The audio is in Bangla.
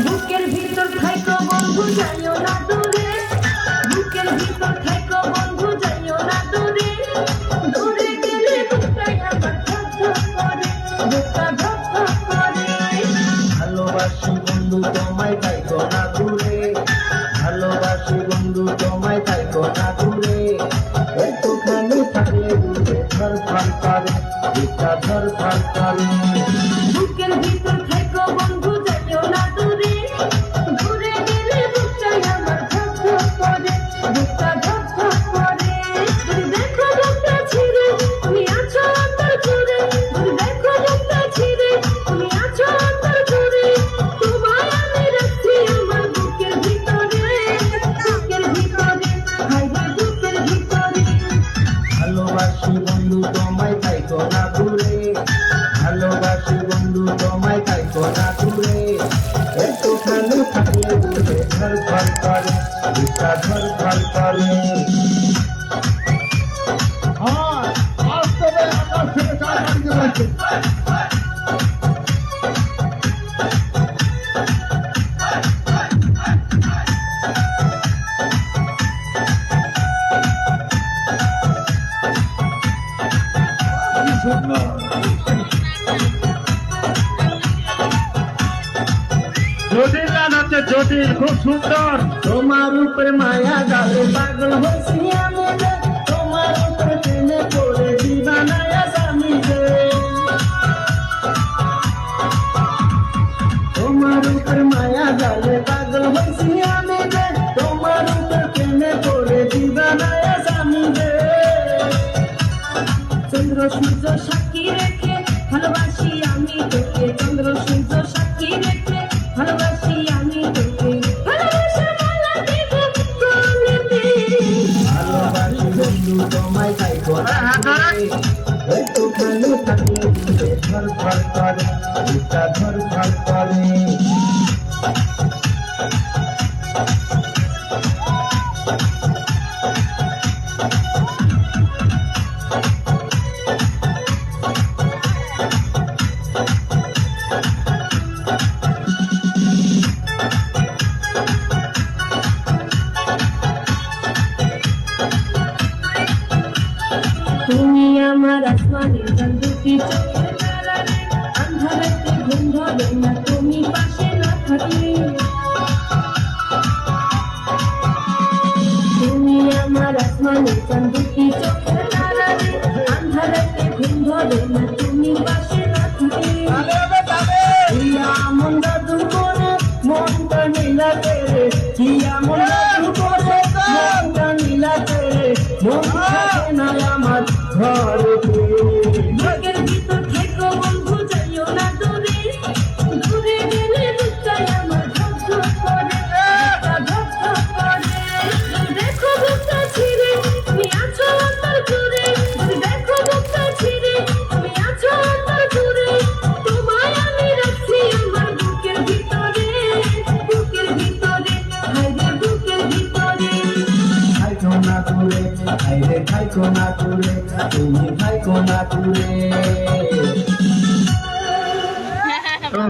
বুকের ভিতর থাইকো বন্ধু যাইও না দূরে, বুকের ভিতর থাইকো বন্ধু যাইও না দূরে, দূরে গেলে বুকটাই আমার ধক ধক করে, বুকটা ধক ধক করে। ভালোবাসি বন্ধু তোমায় থাইকো না দূরে, ভালোবাসি বন্ধু তোমায় থাইকো না দূরে, একটুখানি থাকলে দূরে ধর ধর করে, বুকটা ধর ধর করে। বুকের ভিতর থাইকো বন্ধু যাইও না দূরে, দূরে গেলে বুকটাই আমার ধক ধক করে, বুকটা ধক ধক করে। যদি দেখো বুকটা ছিঁড়ে তুমি আছো অন্তর জুড়ে, যদি দেখো বুকটা ছিঁড়ে তুমি আছো অন্তর জুড়ে, তোমায় আমি রাখছি আমার বুকের ভিতরে, বুকের ভিতরে, হায়রে বুকের ভিতরে। ভালোবাসি বন্ধু তোমায় থাইকো না দূরে, ভালোবাসি বন্ধু তোমায় থাইকো না দূরে, একটুখানি থাকলে দূরে ধর ধর করে, বুকটা ধর ধর করে। জটিল গান হচ্ছে, জটিল, খুব সুন্দর। তোমার উপরে মায়া জালে পাগল হইছি আমি রে, তোমার উপরে প্রেমে পড়ে দিবানায়া স্বামী রে, তোমার উপরে মায়া জালে পাগল হইছি আমি রে, তোমার উপরে প্রেমে পড়ে দিবানায়া স্বামী রে। চন্দ্র সূর্য সাক্ষী রেখে ভালোবাসি আমি তোকে, চন্দ্র সূর্য সাক্ষী রেখে ভালোবাসি আমি তোকে, ভালোবাসার মালা দেব গলাতে। ভালোবাসি বন্ধু তোমায় থাইকো না দূরে, একটুখানি থাকলে দূরে ধর ধর করে, বুকটা ধর ধর করে। তুমি আমার আসমানের চাঁদ, দুটি চোখের তারা রে, আন্ধারেতে ঘুম ধরে না তুমি পাশে না থাকলে। তুমি আমার আসমানের চাঁদ, দুটি চোখের তারা রে, আন্ধারেতে ঘুম ধরে না তুমি পাশে না থাকলে। হিয়া মন জাদু করে মনটা নীলাতে রে, হিয়া মন জাদু করে মনটা নীলাতে রে, মন থাকে না আমার ঘরেতে। বুকের ভিতর থেকো বন্ধু যাইও না দূরে, দূরে গেলে বুকটাই আমার ধক ধক করে, বুকটা ধক ধক করে। যদি দেখো বুকটা ছিঁড়ে তুমি আছো অন্তর জুড়ে, যদি দেখো বুকটা ছিঁড়ে তুমি আছো অন্তর জুড়ে, তোমায় আমি রাখছি আমার বুকের ভিতরে, বুকের ভিতরে, হায়রে বুকের ভিতরে। থাইকো না দূরে, হায়রে থাইকো না দূরে, তুমি থাইকো না দূরে।